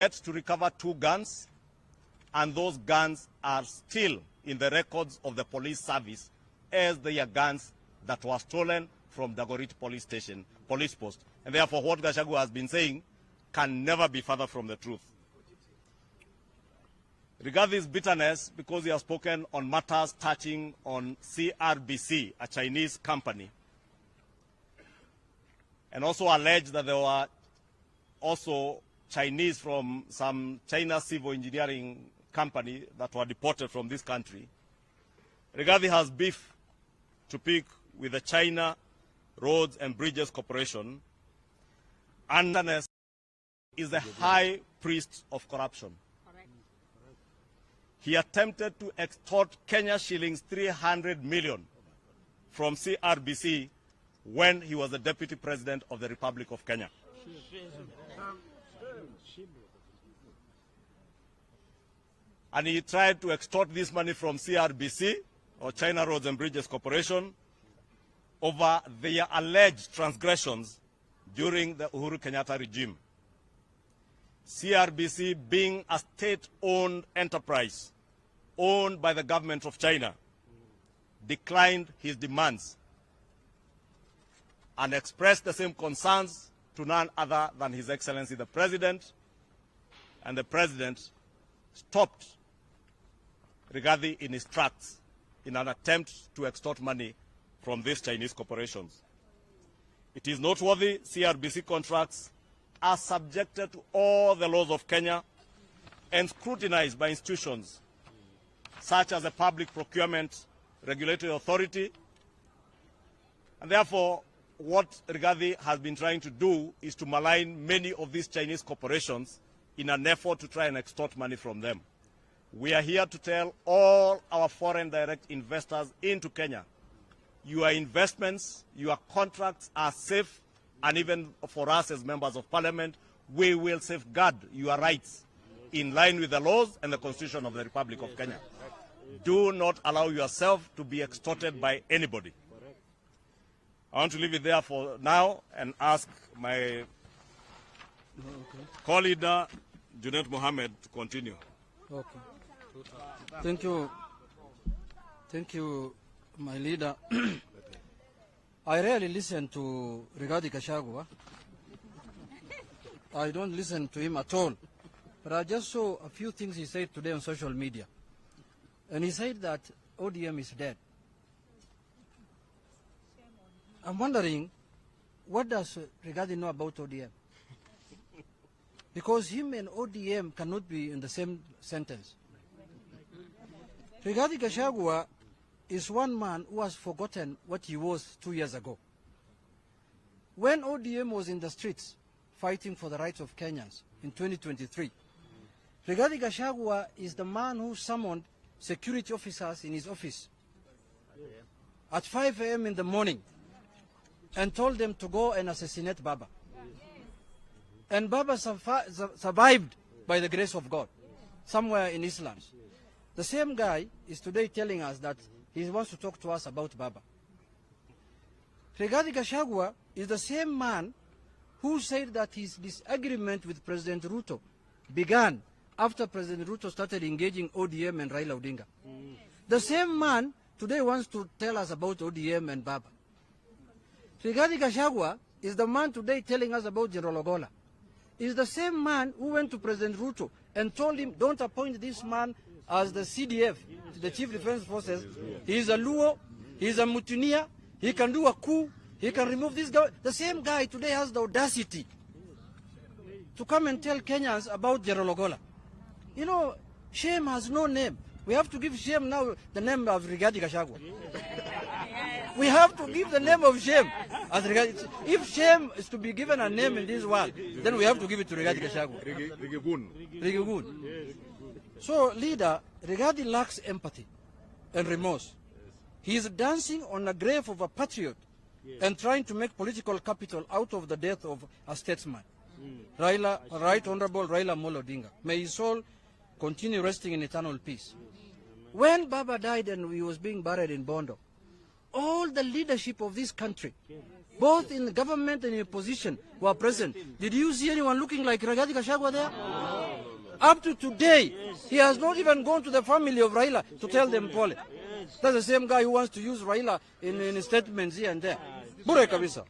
yet to recover 2 guns, and those guns are still in the records of the police service as they are guns that were stolen from Dagoretti police post. And therefore, what Gashagua has been saying can never be further from the truth. Regarding his bitterness, because he has spoken on matters touching on CRBC, a Chinese company, and also alleged that there were also Chinese from some China civil engineering company that were deported from this country. Rigathi has beef to pick with the China Roads and Bridges Corporation, and is the high priest of corruption. Correct. He attempted to extort Kenya shillings 300 million from CRBC when he was the Deputy President of the Republic of Kenya. And he tried to extort this money from CRBC, or China Roads and Bridges Corporation, over their alleged transgressions during the Uhuru Kenyatta regime. CRBC, being a state-owned enterprise owned by the government of China, declined his demands and expressed the same concerns to none other than His Excellency the President, and the President stopped Rigathi in his tracks in an attempt to extort money from these Chinese corporations. It is noteworthy CRBC contracts are subjected to all the laws of Kenya and scrutinized by institutions such as the Public Procurement Regulatory Authority. And therefore, what Rigathi has been trying to do is to malign many of these Chinese corporations in an effort to try and extort money from them. We are here to tell all our foreign direct investors into Kenya, your investments, your contracts are safe, and even for us as members of parliament, we will safeguard your rights in line with the laws and the Constitution of the Republic of Kenya. Do not allow yourself to be extorted by anybody. I want to leave it there for now and ask my co-leader, Junet Mohammed, to continue. Okay. Thank you, my leader. I rarely listen to Rigathi Gachagua. I don't listen to him at all. But I just saw a few things he said today on social media. And he said that ODM is dead. I'm wondering, what does Rigathi know about ODM? Because him and ODM cannot be in the same sentence. Rigathi Gachagua is one man who has forgotten what he was 2 years ago. When ODM was in the streets fighting for the rights of Kenyans in 2023, Rigathi Gachagua is the man who summoned security officers in his office at 5 a.m. in the morning and told them to go and assassinate Baba. And Baba survived by the grace of God, somewhere in Islam. The same guy is today telling us that he wants to talk to us about Baba. Rigathi Gachagua is the same man who said that his disagreement with President Ruto began after President Ruto started engaging ODM and Raila Odinga. The same man today wants to tell us about ODM and Baba. Rigathi Gachagua is the man today telling us about General Ogola. Is the same man who went to President Ruto and told him, don't appoint this man as the CDF, the Chief Defense Forces. He is a Luo, he is a Mutinia, he can do a coup, he can remove this guy. The same guy today has the audacity to come and tell Kenyans about General Ogola. You know, shame has no name. We have to give shame now the name of Rigathi Gachagua. We have to give the name of shame. As if shame is to be given a name in this world, then we have to give it to Rigathi Gachagua. Rigagun. So, leader, Rigathi lacks empathy and remorse. He is dancing on the grave of a patriot and trying to make political capital out of the death of a statesman. Right Honorable Raila Amolo Odinga. May his soul continue resting in eternal peace. When Baba died and he was being buried in Bondo, all the leadership of this country, both in the government and in opposition, were present. Did you see anyone looking like Rigathi Gachagua there? Up to today, he has not even gone to the family of Raila to tell them pole. That's the same guy who wants to use Raila in statements here and there. Bure kabisa.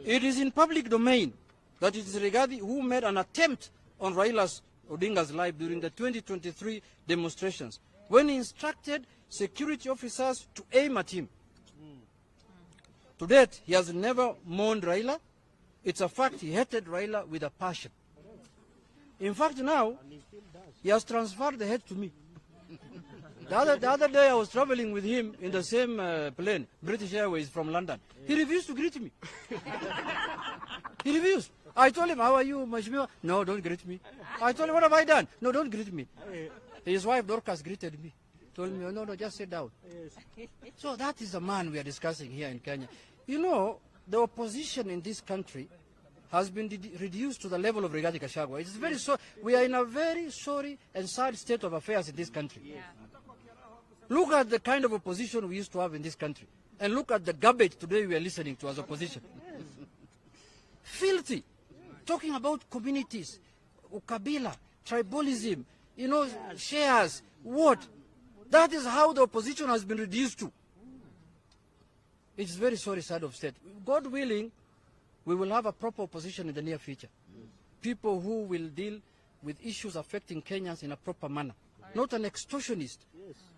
It is in public domain that it is Rigathi who made an attempt on Raila's Odinga's life during the 2023 demonstrations when he instructed security officers to aim at him. To date, he has never mourned Raila. It's a fact he hated Raila with a passion. In fact, now, he has transferred the head to me. The other day, I was traveling with him in the same plane, British Airways from London. He refused to greet me. He refused. I told him, how are you, Mheshimiwa? No, don't greet me. I told him, what have I done? No, don't greet me. His wife, Dorcas, greeted me. Told me, no, just sit down. So that is the man we are discussing here in Kenya. You know, the opposition in this country has been reduced to the level of Rigathi Gachagua. It's very we are in a very sorry and sad state of affairs in this country. Yeah. Look at the kind of opposition we used to have in this country. And look at the garbage today we are listening to as opposition. Filthy. Talking about communities, ukabila, tribalism, you know, shares, what? That is how the opposition has been reduced to. It's very sorry side of state. God willing, we will have a proper opposition in the near future. People who will deal with issues affecting Kenyans in a proper manner. Not an extortionist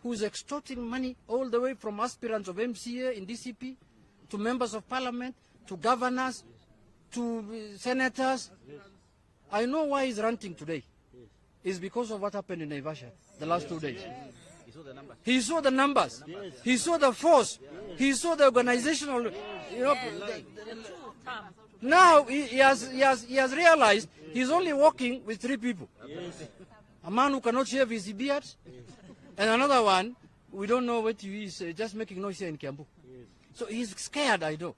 who is extorting money all the way from aspirants of MCA in DCP to members of parliament, to governors, to senators. I know why he's ranting today. It's because of what happened in Naivasha the last 2 days. He saw the numbers. He saw the force. He saw the organizational, you know. Now he has realized he's only working with 3 people. A man who cannot shave his beard, and another one, we don't know what he is, just making noise here in Kiambu. So he's scared, I know.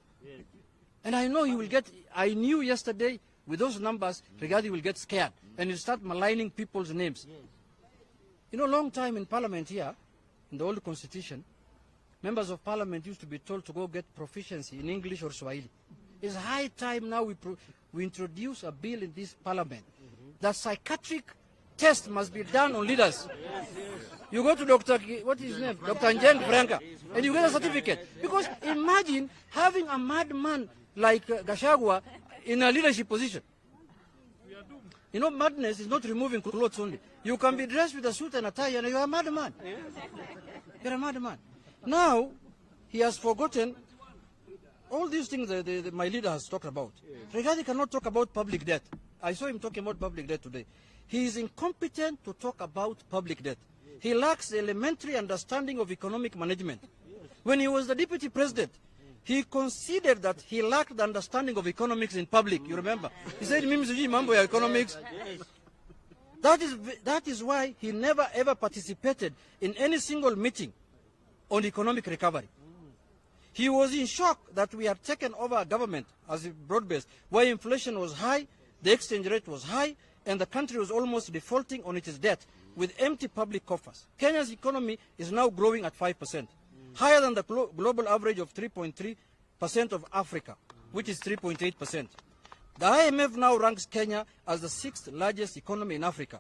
And I know he will get, I knew yesterday, with those numbers, Rigathi will get scared, and he'll start maligning people's names. You know, long time in parliament here, in the old constitution, members of parliament used to be told to go get proficiency in English or Swahili. It's high time now we introduce a bill in this parliament that psychiatric test must be done on leaders. You go to Dr. What is his name? Dr. Njeng Franka, and you get a certificate. Because imagine having a madman like Gashagua in a leadership position. You know, madness is not removing clothes only. You can be dressed with a suit and a tie and you're a madman. You're a madman. Now, he has forgotten all these things that my leader has talked about. Rigathi cannot talk about public debt. I saw him talking about public debt today. He is incompetent to talk about public debt. He lacks the elementary understanding of economic management. When he was the deputy president, he considered that he lacked the understanding of economics in public. You remember? He said, "Mimi sijui mambo ya economics." That is why he never ever participated in any single meeting on economic recovery. He was in shock that we had taken over a government as a broad-based, where inflation was high, the exchange rate was high, and the country was almost defaulting on its debt with empty public coffers. Kenya's economy is now growing at 5%, higher than the global average of 3.3% of Africa, which is 3.8%. The IMF now ranks Kenya as the 6th largest economy in Africa.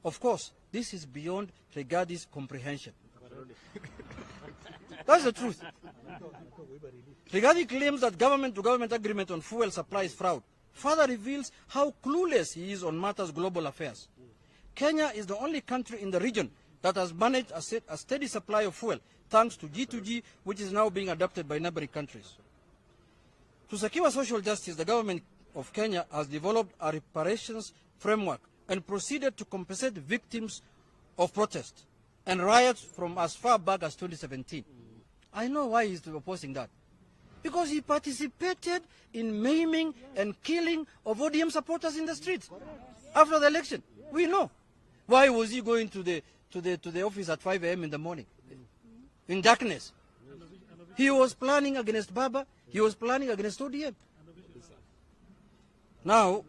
Of course, this is beyond Rigathi's comprehension. That's the truth. Rigathi claims that government-to-government agreement on fuel supply is fraud. Further reveals how clueless he is on matters global affairs. Kenya is the only country in the region that has managed a steady supply of fuel, thanks to G2G, which is now being adopted by neighboring countries. To secure social justice, the government of Kenya has developed a reparations framework and proceeded to compensate victims of protest and riots from as far back as 2017. I know why he's opposing that. Because he participated in maiming and killing of ODM supporters in the streets after the election. We know. Why was he going to the office at 5 a.m. in the morning? In darkness. He was planning against Baba. He was planning against ODM. Now,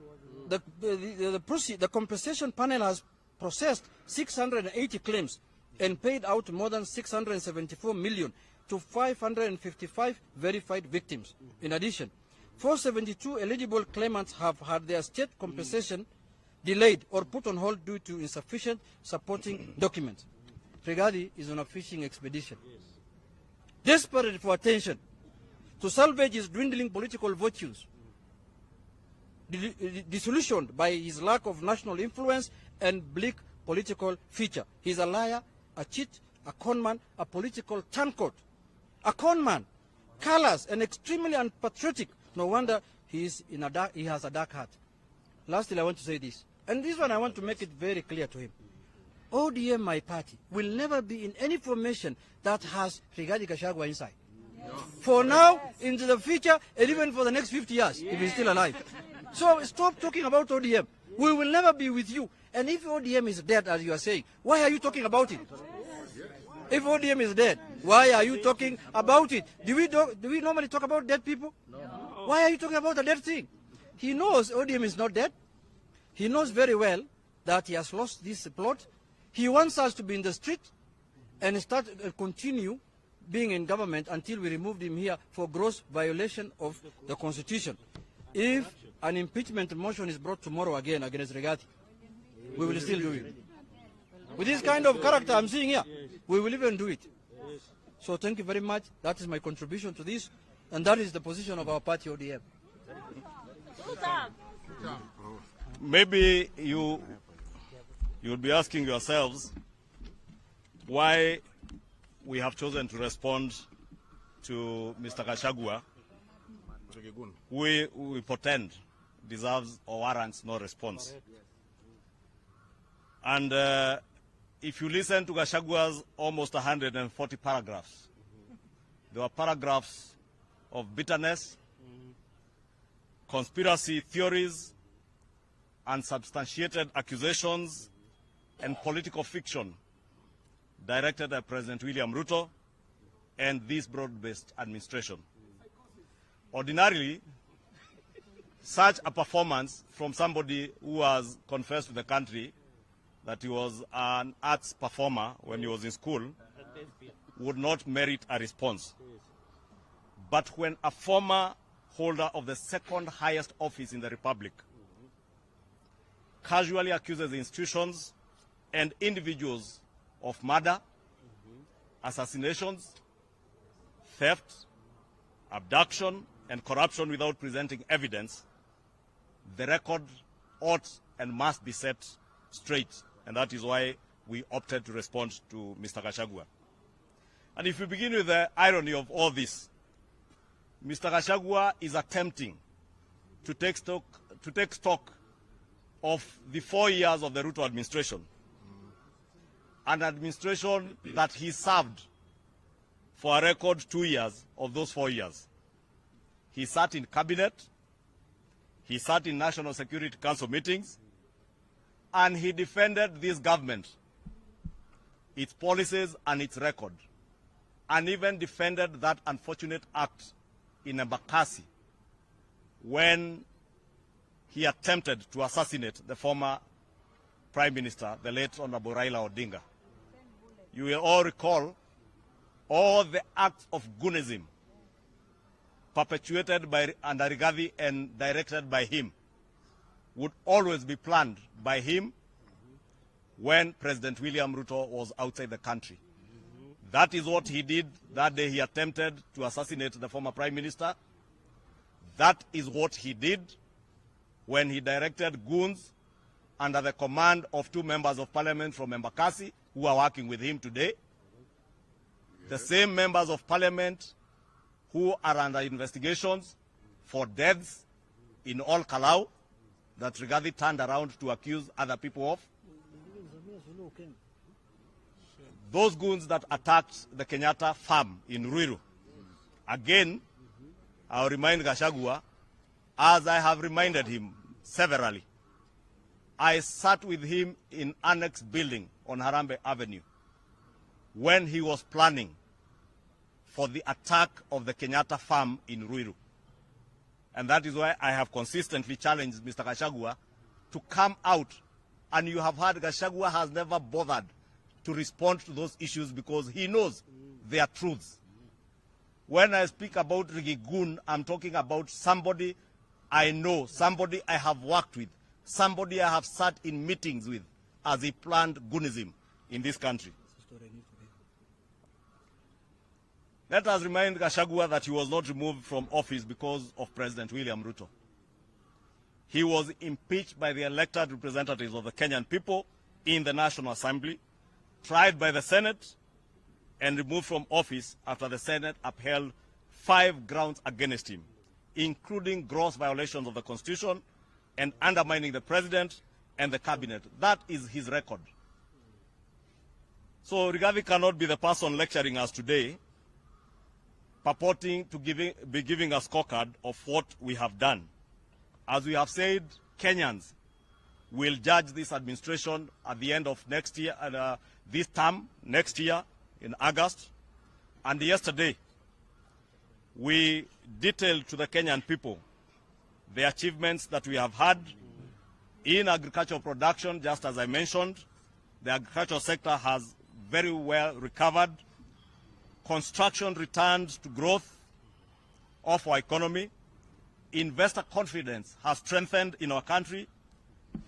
the compensation panel has processed 680 claims and paid out more than 674 million to 555 verified victims. In addition, 472 eligible claimants have had their state compensation delayed or put on hold due to insufficient supporting documents. Rigathi is on a fishing expedition. Desperate for attention, to salvage his dwindling political virtues, disillusioned by his lack of national influence and bleak political future. He is a liar, a cheat, a conman, a political turncoat. A conman, callous and extremely unpatriotic. No wonder he has a dark heart. Lastly, I want to say this, and this one I want to make it very clear to him. ODM, my party, will never be in any formation that has Rigathi Gachagua inside. For now, into the future, and even for the next 50 years, if he's still alive. So stop talking about ODM. We will never be with you. And if ODM is dead, as you are saying, why are you talking about it? If ODM is dead, why are you talking about it? Do we normally talk about dead people? No. Why are you talking about a dead thing? He knows ODM is not dead. He knows very well that he has lost this plot. He wants us to be in the street and continue being in government until we removed him here for gross violation of the Constitution. If an impeachment motion is brought tomorrow again against Rigathi, we will still do it. With this kind of character I'm seeing here, we will even do it. So thank you very much. That is my contribution to this, and that is the position of our party, ODM. Maybe you'll be asking yourselves why we have chosen to respond to Mr. Gashagua, we pretend deserves or warrants no response. And if you listen to Gashagua's almost 140 paragraphs, there were paragraphs of bitterness, conspiracy theories, unsubstantiated accusations, and political fiction directed at President William Ruto and this broad-based administration. Ordinarily, such a performance from somebody who has confessed to the country that he was an arts performer when he was in school would not merit a response. But when a former holder of the second highest office in the Republic casually accuses institutions and individuals of murder, assassinations, theft, abduction, and corruption without presenting evidence, the record ought and must be set straight. And that is why we opted to respond to Mr. Gashagua. And if we begin with the irony of all this, Mr. Gashagua is attempting to take stock of the 4 years of the Ruto administration, an administration that he served for a record 2 years of those 4 years. He sat in cabinet, he sat in National Security Council meetings, and he defended this government, its policies and its record, and even defended that unfortunate act in Embakasi when he attempted to assassinate the former Prime Minister, the late Honorable Raila Odinga. You will all recall all the acts of goonism perpetuated by under Rigathi and directed by him would always be planned by him when President William Ruto was outside the country. That is what he did that day he attempted to assassinate the former Prime Minister. That is what he did when he directed goons under the command of 2 members of parliament from Embakasi who are working with him today. The same members of parliament who are under investigations for deaths in all Kalau that Rigathi turned around to accuse other people of. Those goons that attacked the Kenyatta farm in Ruiru. Again, I'll remind Gashagua, as I have reminded him severally, I sat with him in annex building on Harambee Avenue when he was planning for the attack of the Kenyatta farm in Ruiru. And that is why I have consistently challenged Mr. Gashagua to come out. And you have heard Gashagua has never bothered to respond to those issues because he knows they are truths. When I speak about Rigathi Gun, I'm talking about somebody I know, somebody I have worked with, somebody I have sat in meetings with as he planned Gunism in this country. Let us remind Gashagua that he was not removed from office because of President William Ruto. He was impeached by the elected representatives of the Kenyan people in the National Assembly, tried by the Senate, and removed from office after the Senate upheld 5 grounds against him, including gross violations of the Constitution and undermining the President and the Cabinet. That is his record. So Rigathi cannot be the person lecturing us today, purporting to be giving a scorecard of what we have done. As we have said, Kenyans will judge this administration at the end of next year, this term, next year in August. And yesterday, we detailed to the Kenyan people the achievements that we have had in agricultural production. Just as I mentioned, the agricultural sector has very well recovered. Construction returned to growth of our economy. Investor confidence has strengthened in our country,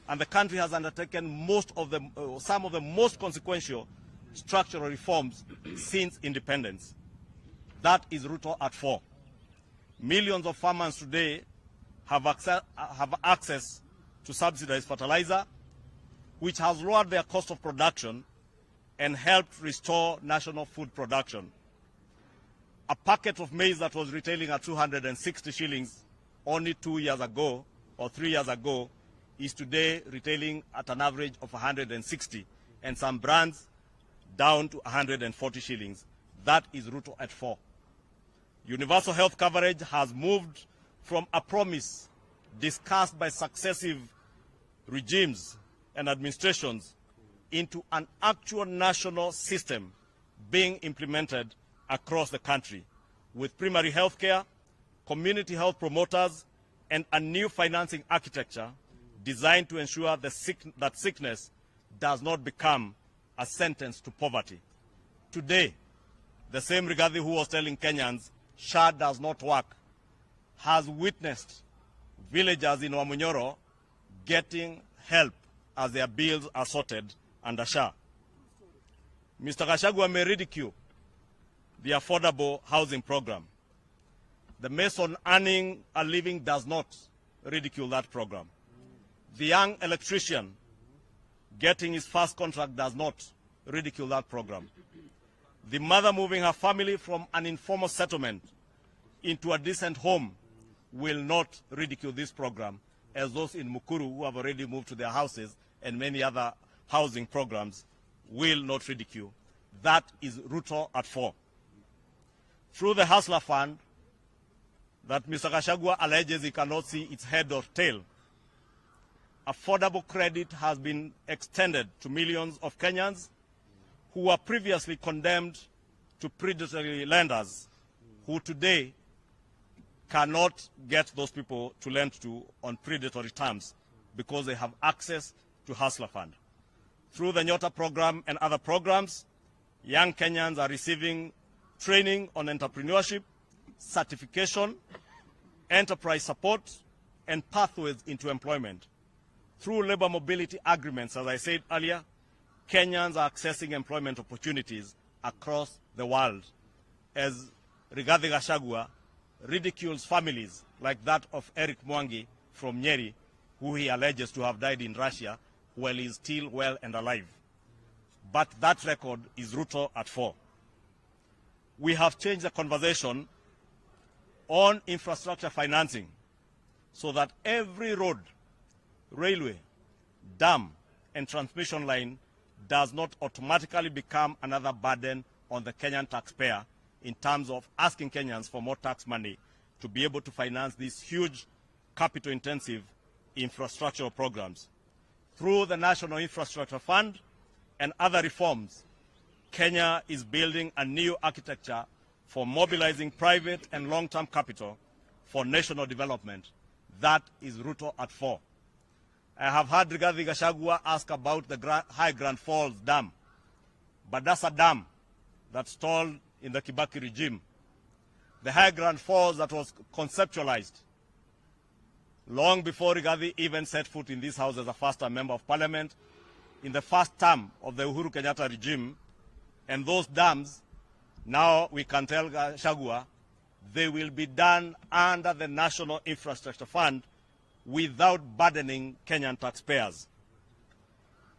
and the country has undertaken some of the most consequential structural reforms since independence. That is Ruto at 4. Millions of farmers today have access to subsidized fertilizer, which has lowered their cost of production and helped restore national food production. A packet of maize that was retailing at 260 shillings only 2 years ago or 3 years ago is today retailing at an average of 160, and some brands down to 140 shillings. That is Ruto at 4. Universal health coverage has moved from a promise discussed by successive regimes and administrations into an actual national system being implemented across the country, with primary health care, community health promoters, and a new financing architecture designed to ensure that sickness does not become a sentence to poverty. Today, the same Rigathi who was telling Kenyans SHA does not work has witnessed villagers in Wamunyoro getting help as their bills are sorted under SHA. Mr. Gashagua may ridicule the affordable housing program. The mason earning a living does not ridicule that program. The young electrician getting his first contract does not ridicule that program. The mother moving her family from an informal settlement into a decent home will not ridicule this program, as those in Mukuru who have already moved to their houses and many other housing programs will not ridicule. That is Ruto at 4. Through the Hustler Fund that Mr. Gashagua alleges he cannot see its head or tail, affordable credit has been extended to millions of Kenyans who were previously condemned to predatory lenders, who today cannot get those people to lend to on predatory terms because they have access to Hustler Fund. Through the Nyota program and other programs, young Kenyans are receiving training on entrepreneurship, certification, enterprise support, and pathways into employment. Through labor mobility agreements, as I said earlier, Kenyans are accessing employment opportunities across the world, as Rigathi Gachagua ridicules families like that of Eric Mwangi from Nyeri, who he alleges to have died in Russia while he is still well and alive. But that record is Ruto at 4. We have changed the conversation on infrastructure financing so that every road, railway, dam, and transmission line does not automatically become another burden on the Kenyan taxpayer in terms of asking Kenyans for more tax money to be able to finance these huge capital-intensive infrastructural programs. Through the National Infrastructure Fund and other reforms, Kenya is building a new architecture for mobilizing private and long-term capital for national development. That is Ruto at 4. I have heard Rigathi Gachagua ask about the High Grand Falls Dam, but that's a dam that stalled in the Kibaki regime. The High Grand Falls that was conceptualized long before Rigathi even set foot in this house as a first-time member of parliament, in the first term of the Uhuru Kenyatta regime. And those dams, now we can tell Gashagua, they will be done under the National Infrastructure Fund without burdening Kenyan taxpayers.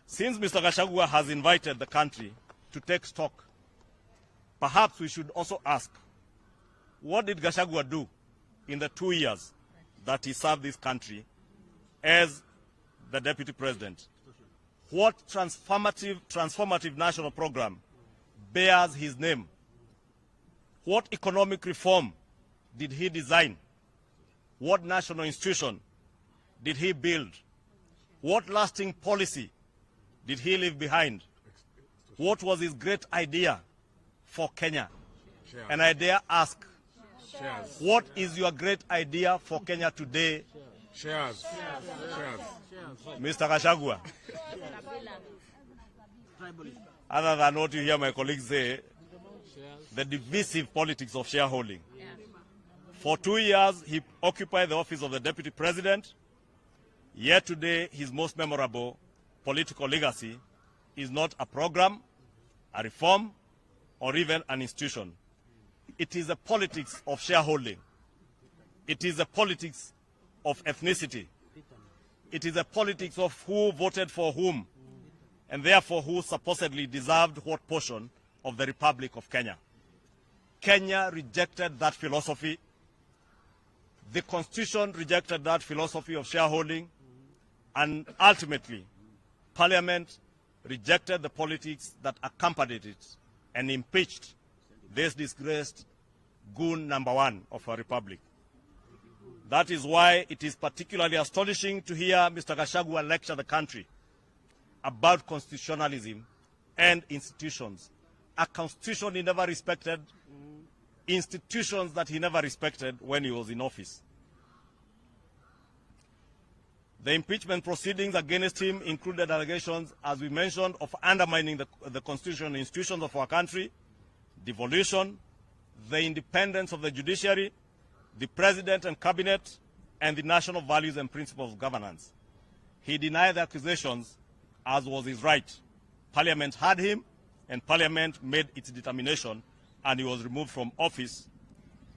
Since Mr. Gashagua has invited the country to take stock, perhaps we should also ask, what did Gashagua do in the 2 years that he served this country as the Deputy President? What transformative national program bears his name? What economic reform did he design? What national institution did he build? What lasting policy did he leave behind? What was his great idea for Kenya? And I dare ask, what is your great idea for Kenya today? Shares. Mr. Gashagua. Other than what you hear my colleagues say, the divisive politics of shareholding. For 2 years, he occupied the office of the Deputy President, yet today his most memorable political legacy is not a program, a reform, or even an institution. It is the politics of shareholding. It is the politics of ethnicity. It is the politics of who voted for whom, and therefore who supposedly deserved what portion of the Republic of Kenya. Kenya rejected that philosophy. The Constitution rejected that philosophy of shareholding, and ultimately, Parliament rejected the politics that accompanied it and impeached this disgraced goon #1 of our republic. That is why it is particularly astonishing to hear Mr. Gashagua lecture the country about constitutionalism and institutions. A constitution he never respected, institutions that he never respected when he was in office. The impeachment proceedings against him included allegations, as we mentioned, of undermining the constitutional institutions of our country, devolution, the independence of the judiciary, the president and cabinet, and the national values and principles of governance. He denied the accusations, as was his right. Parliament heard him, and Parliament made its determination, and he was removed from office.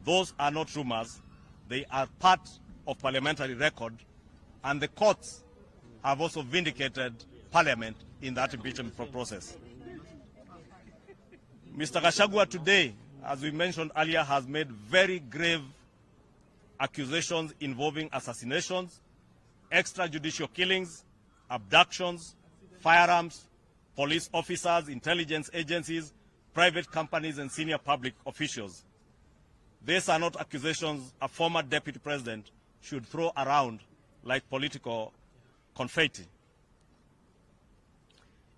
Those are not rumors. They are part of parliamentary record, and the courts have also vindicated Parliament in that impeachment process. Mr. Gashagua today, as we mentioned earlier, has made very grave accusations involving assassinations, extrajudicial killings, abductions, firearms, police officers, intelligence agencies, private companies, and senior public officials. These are not accusations a former deputy president should throw around like political confetti.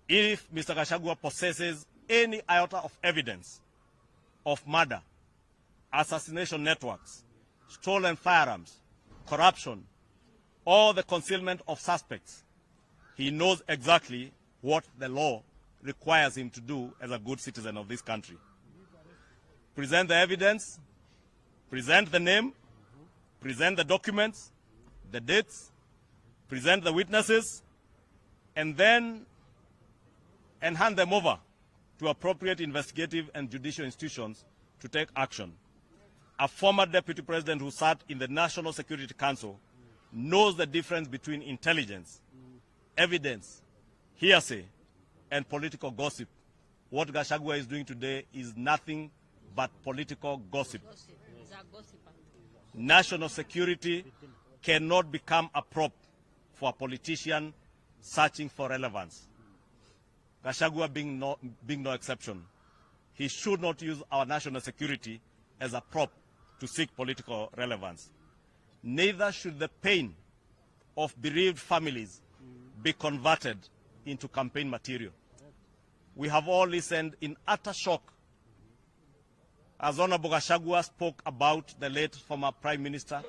If Mr. Gashagua possesses any iota of evidence of murder, assassination networks, stolen firearms, corruption, or the concealment of suspects, he knows exactly what the law requires him to do as a good citizen of this country. Present the evidence, present the name, present the documents, the dates, present the witnesses, and then hand them over to appropriate investigative and judicial institutions to take action. A former deputy president who sat in the National Security Council knows the difference between intelligence, evidence, hearsay, and political gossip. What Gashagua is doing today is nothing but political gossip. National security cannot become a prop for a politician searching for relevance. Gashagua being no exception. He should not use our national security as a prop to seek political relevance. Neither should the pain of bereaved families be converted into campaign material. We have all listened in utter shock as Honorable Gashagua spoke about the late former Prime Minister,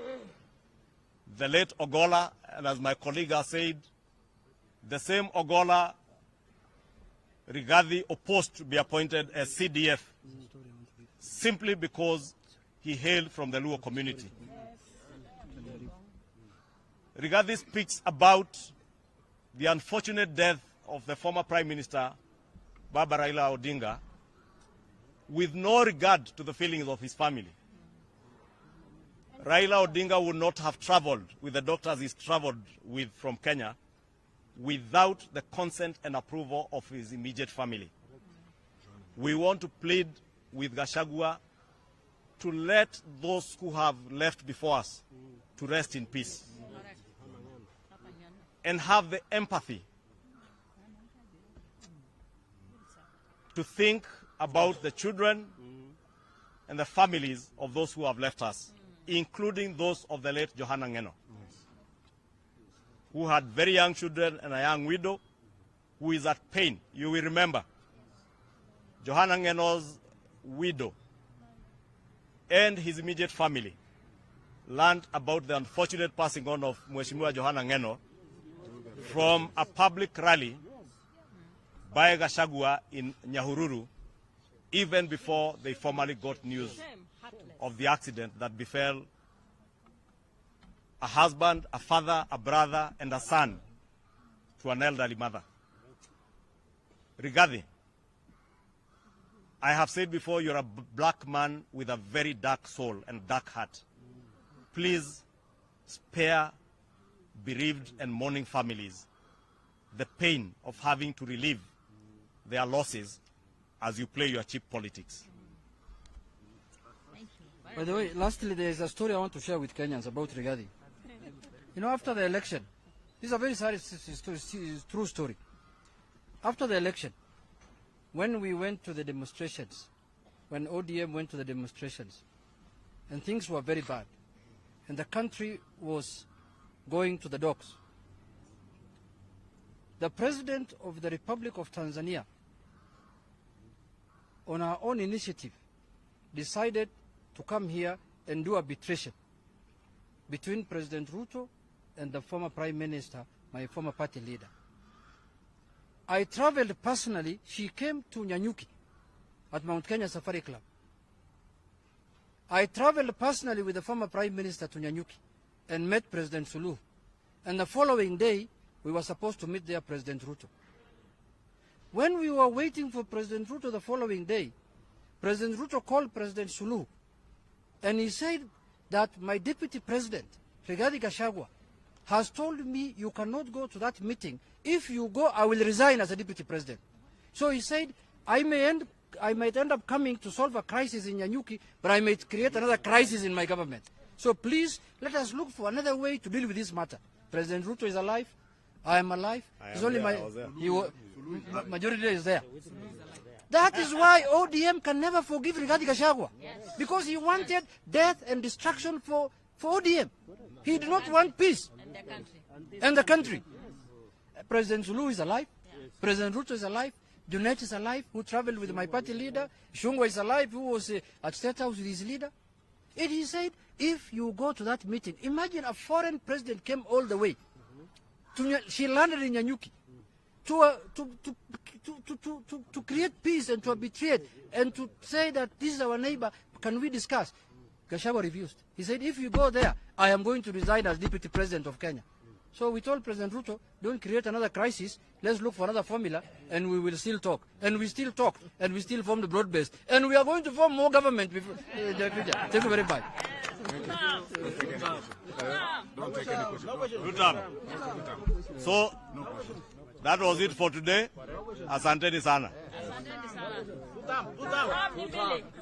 the late Ogola, and as my colleague has said, the same Ogola Rigathi opposed to be appointed as CDF simply because he hailed from the Luo community. Rigathi speaks about the unfortunate death of the former Prime Minister, Baba Raila Odinga, with no regard to the feelings of his family. Raila Odinga would not have traveled with the doctors he's traveled with from Kenya without the consent and approval of his immediate family. We want to plead with Gashagua to let those who have left before us to rest in peace and have the empathy to think about the children and the families of those who have left us, including those of the late Johanna Ngeno, who had very young children and a young widow who is at pain. You will remember Johanna Ngeno's widow and his immediate family learned about the unfortunate passing on of Mheshimiwa Johanna Ngeno from a public rally by Gashagua in Nyahururu, even before they formally got news of the accident that befell a husband, a father, a brother, and a son to an elderly mother. Rigathi, I have said before, you're a black man with a very dark soul and dark heart. Please spare bereaved and mourning families the pain of having to relive their losses as you play your cheap politics. By the way, lastly, there is a story I want to share with Kenyans about Rigathi. You know, after the election, this is a very sad true story. After the election, when we went to the demonstrations, when ODM went to the demonstrations, and things were very bad, and the country was going to the dogs, the President of the Republic of Tanzania, on our own initiative, decided to come here and do arbitration between President Ruto and the former Prime Minister, my former party leader. I traveled personally. She came to Nanyuki at Mount Kenya Safari Club. I traveled personally with the former Prime Minister to Nanyuki and met President Suluhu. And the following day, we were supposed to meet there President Ruto. When we were waiting for President Ruto the following day, President Ruto called President Suluhu, and he said that my Deputy President, Rigathi Gachagua, has told me you cannot go to that meeting. If you go, I will resign as a Deputy President. So he said, I might end up coming to solve a crisis in Nanyuki, but I might create another crisis in my government. So please, let us look for another way to deal with this matter. President Ruto is alive. I am alive. It's only majority is there. That is why ODM can never forgive Rigathi Gachagua, because he wanted death and destruction for ODM. He did not want peace and the country. President Suluhu is alive. President Ruto is alive. Junet is alive, who traveled with my party leader. Shungwa is alive, who was at State House with his leader. And he said, if you go to that meeting, imagine a foreign president came all the way. She landed in Nanyuki to create peace and to arbitrate and to say that this is our neighbor, can we discuss? Gashagua refused. He said, if you go there, I am going to resign as Deputy President of Kenya. So we told President Ruto, don't create another crisis, let's look for another formula, and we will still talk. And we still talked, and we still formed the broad base. And we are going to form more government before the future. Thank you very much. Don't take any question. So, that was it for today. Asanteni sana.